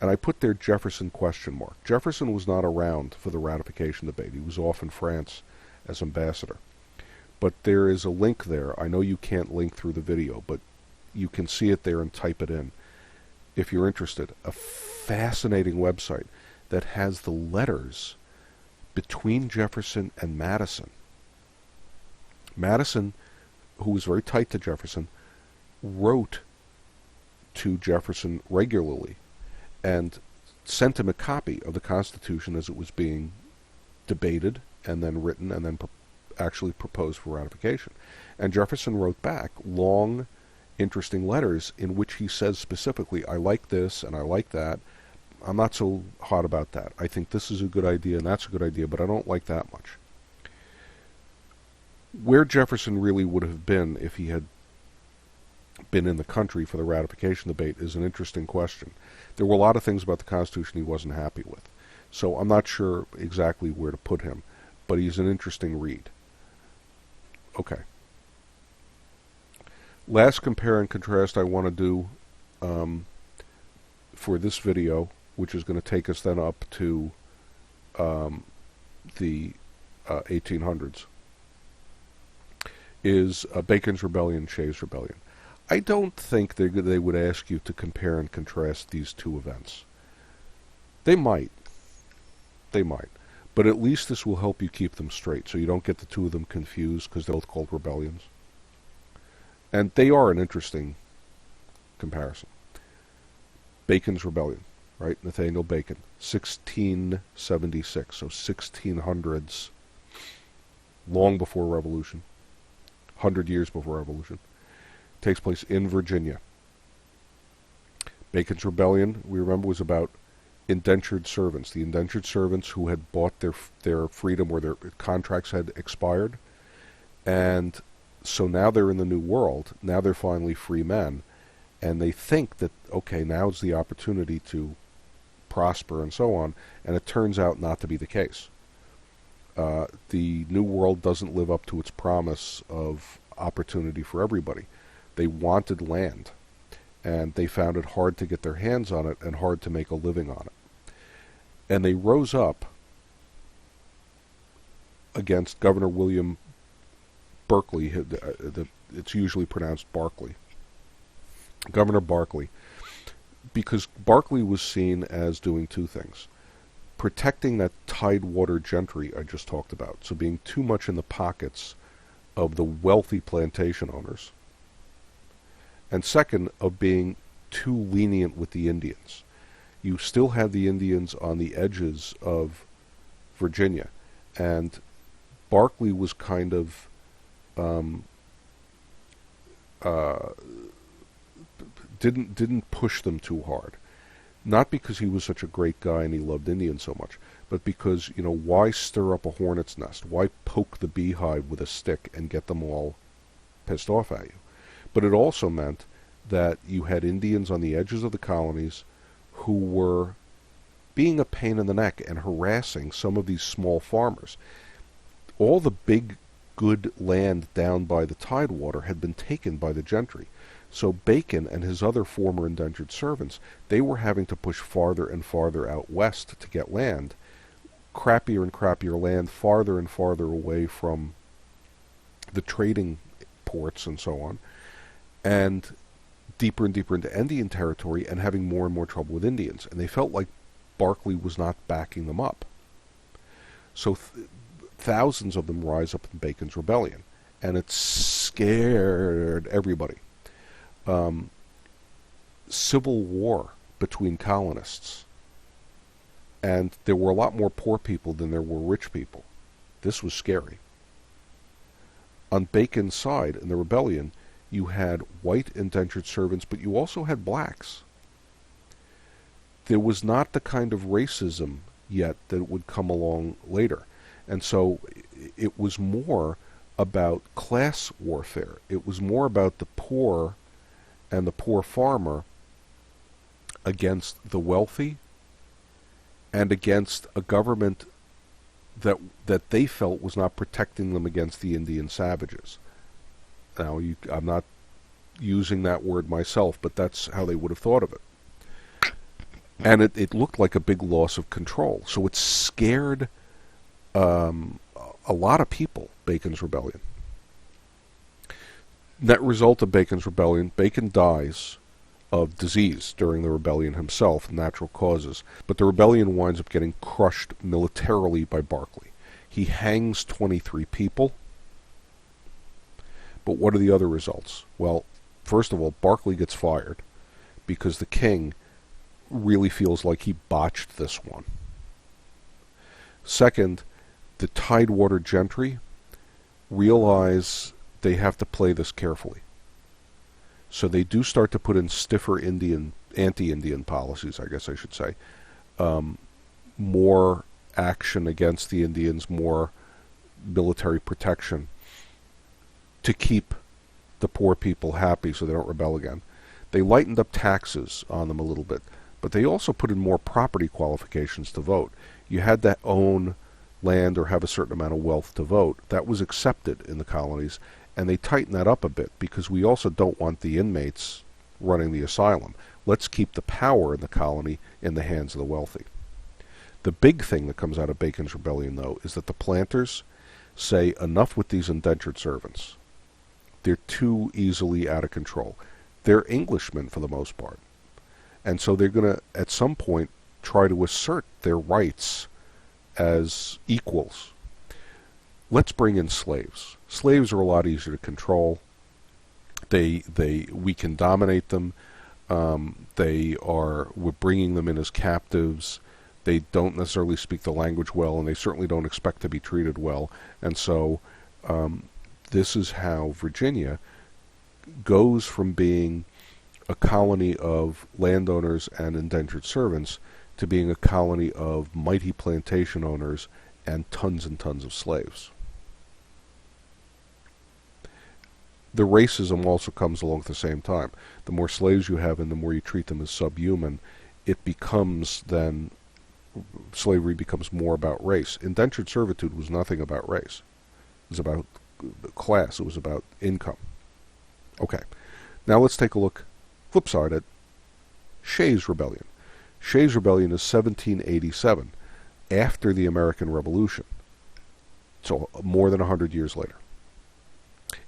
And I put there Jefferson ? Jefferson was not around for the ratification debate. He was off in France as ambassador. But there is a link there. I know you can't link through the video, but you can see it there and type it in if you're interested. A fascinating website that has the letters between Jefferson and Madison. Madison, who was very tight to Jefferson, wrote to Jefferson regularly and sent him a copy of the Constitution as it was being debated and then written and then actually proposed for ratification. And Jefferson wrote back long, interesting letters in which he says specifically, I like this and I like that. I'm not so hot about that. I think this is a good idea and that's a good idea, but I don't like that much. Where Jefferson really would have been if he had been in the country for the ratification debate is an interesting question. There were a lot of things about the Constitution he wasn't happy with. So I'm not sure exactly where to put him, but he's an interesting read. Okay. Last compare and contrast I want to do for this video, which is going to take us then up to the 1800s, is Bacon's Rebellion, Shay's Rebellion. I don't think they would ask you to compare and contrast these two events. They might. They might. But at least this will help you keep them straight, so you don't get the two of them confused, because they're both called rebellions. And they are an interesting comparison. Bacon's Rebellion, right? Nathaniel Bacon, 1676, so 1600s, long before Revolution, 100 years before Revolution. Takes place in Virginia. Bacon's Rebellion, we remember, was about indentured servants, the indentured servants who had bought their freedom or their contracts had expired. And so now they're in the New World. Now they're finally free men. And they think that, okay, now's the opportunity to prosper and so on. And it turns out not to be the case. The New World doesn't live up to its promise of opportunity for everybody. They wanted land, and they found it hard to get their hands on it and hard to make a living on it. And they rose up against Governor William Berkeley. It's usually pronounced Barclay. Governor Barclay, because Barclay was seen as doing two things. Protecting that tidewater gentry I just talked about, so being too much in the pockets of the wealthy plantation owners. And second, of being too lenient with the Indians. You still had the Indians on the edges of Virginia, and Barclay was kind of didn't push them too hard. Not because he was such a great guy and he loved Indians so much, but because, why stir up a hornet's nest? Why poke the beehive with a stick and get them all pissed off at you? But it also meant that you had Indians on the edges of the colonies who were being a pain in the neck and harassing some of these small farmers. All the big, good land down by the tidewater had been taken by the gentry. So Bacon and his other former indentured servants, they were having to push farther and farther out west to get land, crappier and crappier land, farther and farther away from the trading ports and so on, and deeper into Indian territory, and having more and more trouble with Indians. And they felt like Barclay was not backing them up. So thousands of them rise up in Bacon's Rebellion, and it scared everybody. Civil war between colonists, and there were a lot more poor people than there were rich people. This was scary. On Bacon's side in the rebellion, you had white indentured servants, but you also had blacks. There was not the kind of racism yet that would come along later. And so it was more about class warfare. It was more about the poor and the poor farmer against the wealthy and against a government that they felt was not protecting them against the Indian savages. Now, I'm not using that word myself, but that's how they would have thought of it. And it looked like a big loss of control. So it scared a lot of people, Bacon's Rebellion. Net result of Bacon's Rebellion, Bacon dies of disease during the rebellion himself, natural causes, but the rebellion winds up getting crushed militarily by Barclay. He hangs 23 people. But what are the other results? Well, first of all, Barclay gets fired because the king really feels like he botched this one. Second, the Tidewater gentry realize they have to play this carefully. So they do start to put in stiffer anti-Indian policies, I guess I should say. More action against the Indians, more military protection to keep the poor people happy so they don't rebel again. They lightened up taxes on them a little bit, but they also put in more property qualifications to vote. You had to own land or have a certain amount of wealth to vote. That was accepted in the colonies, and they tightened that up a bit because we also don't want the inmates running the asylum. Let's keep the power in the colony in the hands of the wealthy. The big thing that comes out of Bacon's Rebellion, though, is that the planters say enough with these indentured servants. They're too easily out of control. They're Englishmen for the most part. And so they're going to, at some point, try to assert their rights as equals. Let's bring in slaves. Slaves are a lot easier to control. We can dominate them. We're bringing them in as captives. They don't necessarily speak the language well, and they certainly don't expect to be treated well. And so this is how Virginia goes from being a colony of landowners and indentured servants to being a colony of mighty plantation owners and tons of slaves. The racism also comes along at the same time. The more slaves you have and the more you treat them as subhuman, it becomes then, slavery becomes more about race. Indentured servitude was nothing about race. It was about class. It was about income. Okay. Now let's take a look, flip side, at Shay's Rebellion. Shay's Rebellion is 1787, after the American Revolution. So more than 100 years later.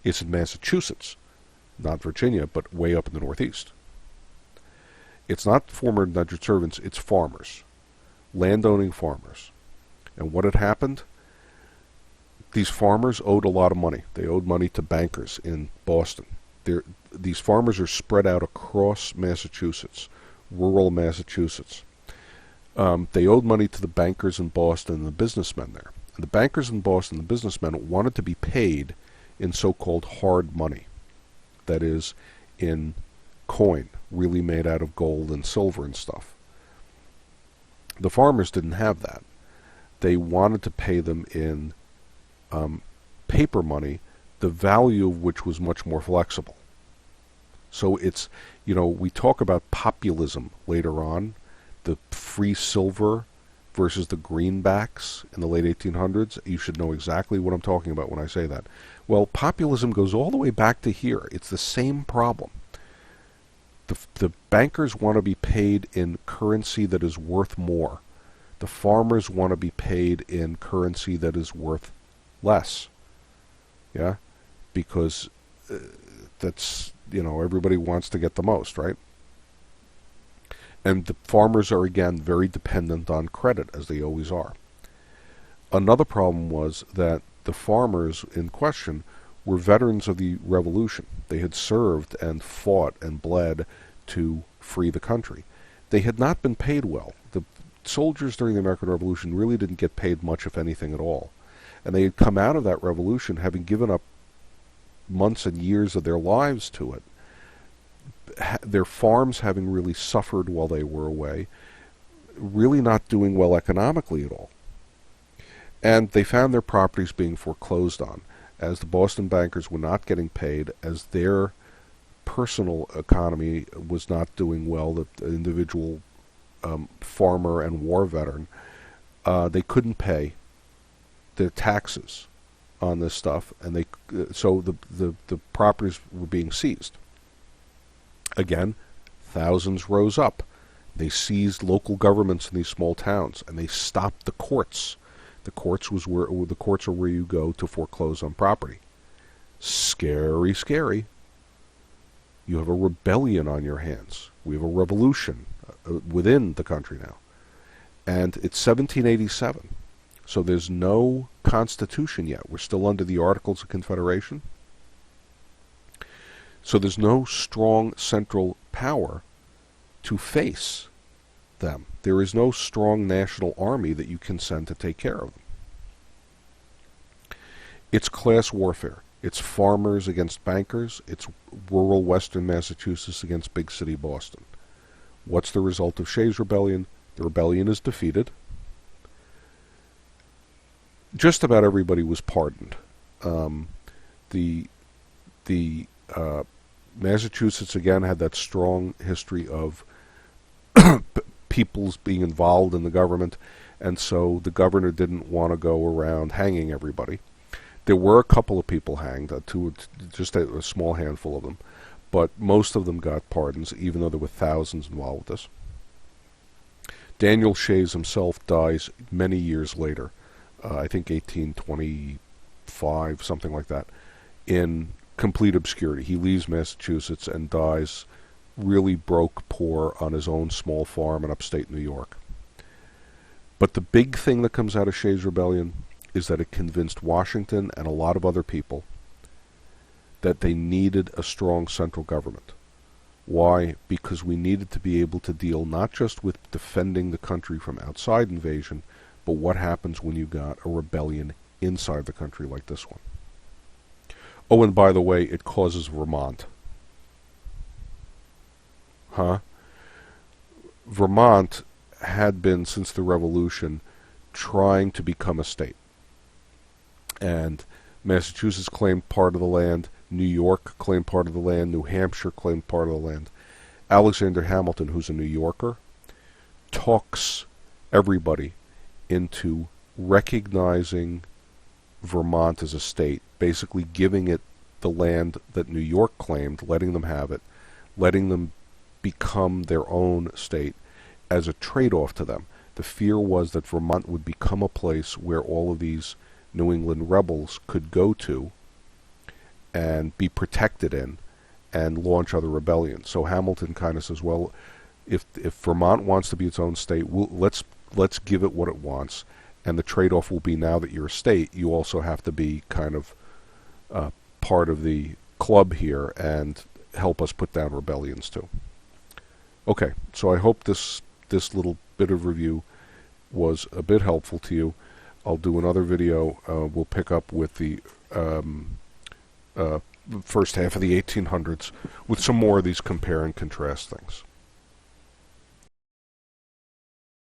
It's in Massachusetts, not Virginia, but way up in the Northeast. It's not former indentured servants, it's farmers. Landowning farmers. And what had happened? These farmers owed a lot of money. They owed money to bankers in Boston. These farmers are spread out across Massachusetts, rural Massachusetts. They owed money to the bankers in Boston and the businessmen there. And the bankers in Boston, the businessmen, wanted to be paid in so-called hard money. That is, in coin, really made out of gold and silver and stuff. The farmers didn't have that. They wanted to pay them in paper money, the value of which was much more flexible. So it's, we talk about populism later on, the free silver versus the greenbacks in the late 1800s. You should know exactly what I'm talking about when I say that. Well, populism goes all the way back to here. It's the same problem. The bankers want to be paid in currency that is worth more. The farmers want to be paid in currency that is worth less. Yeah? Because that's, everybody wants to get the most, right? And the farmers are, again, very dependent on credit, as they always are. Another problem was that the farmers in question were veterans of the Revolution. They had served and fought and bled to free the country. They had not been paid well. The soldiers during the American Revolution really didn't get paid much, if anything at all. And they had come out of that revolution having given up months and years of their lives to it. Their farms having really suffered while they were away, really not doing well economically at all. And they found their properties being foreclosed on, as the Boston bankers were not getting paid, as their personal economy was not doing well, the individual farmer and war veteran, they couldn't pay their taxes on this stuff, and so the properties were being seized. Again, thousands rose up. They seized local governments in these small towns, and they stopped the courts. The courts are where you go to foreclose on property. Scary, scary. You have a rebellion on your hands. We have a revolution within the country now. And it's 1787. So there's no constitution yet. We're still under the Articles of Confederation. So there's no strong central power to face them. There is no strong national army that you can send to take care of them. It's class warfare. It's farmers against bankers. It's rural western Massachusetts against big city Boston. What's the result of Shay's rebellion? The rebellion is defeated. Just about everybody was pardoned. The Massachusetts again had that strong history of peoples being involved in the government, and so the governor didn't want to go around hanging everybody. There were a couple of people hanged, just a small handful of them, but most of them got pardons, even though there were thousands involved with this. Daniel Shays himself dies many years later, I think 1825, something like that, in complete obscurity. He leaves Massachusetts and dies really broke, poor, on his own small farm in upstate New York. But the big thing that comes out of Shay's rebellion is that it convinced Washington and a lot of other people that they needed a strong central government. Why? Because we needed to be able to deal not just with defending the country from outside invasion, but what happens when you got a rebellion inside the country like this one. Oh, and by the way, it causes Vermont. Vermont had been, since the Revolution, trying to become a state. And Massachusetts claimed part of the land, New York claimed part of the land, New Hampshire claimed part of the land. Alexander Hamilton, who's a New Yorker, talks everybody into recognizing Vermont as a state, basically giving it the land that New York claimed, letting them have it, letting them become their own state as a trade-off to them. The fear was that Vermont would become a place where all of these New England rebels could go to and be protected in and launch other rebellions. So Hamilton kind of says, well, if Vermont wants to be its own state, let's give it what it wants, and the trade-off will be, now that you're a state, you also have to be kind of part of the club here and help us put down rebellions too. Okay, so I hope this little bit of review was a bit helpful to you. I'll do another video. We'll pick up with the first half of the 1800s with some more of these compare and contrast things.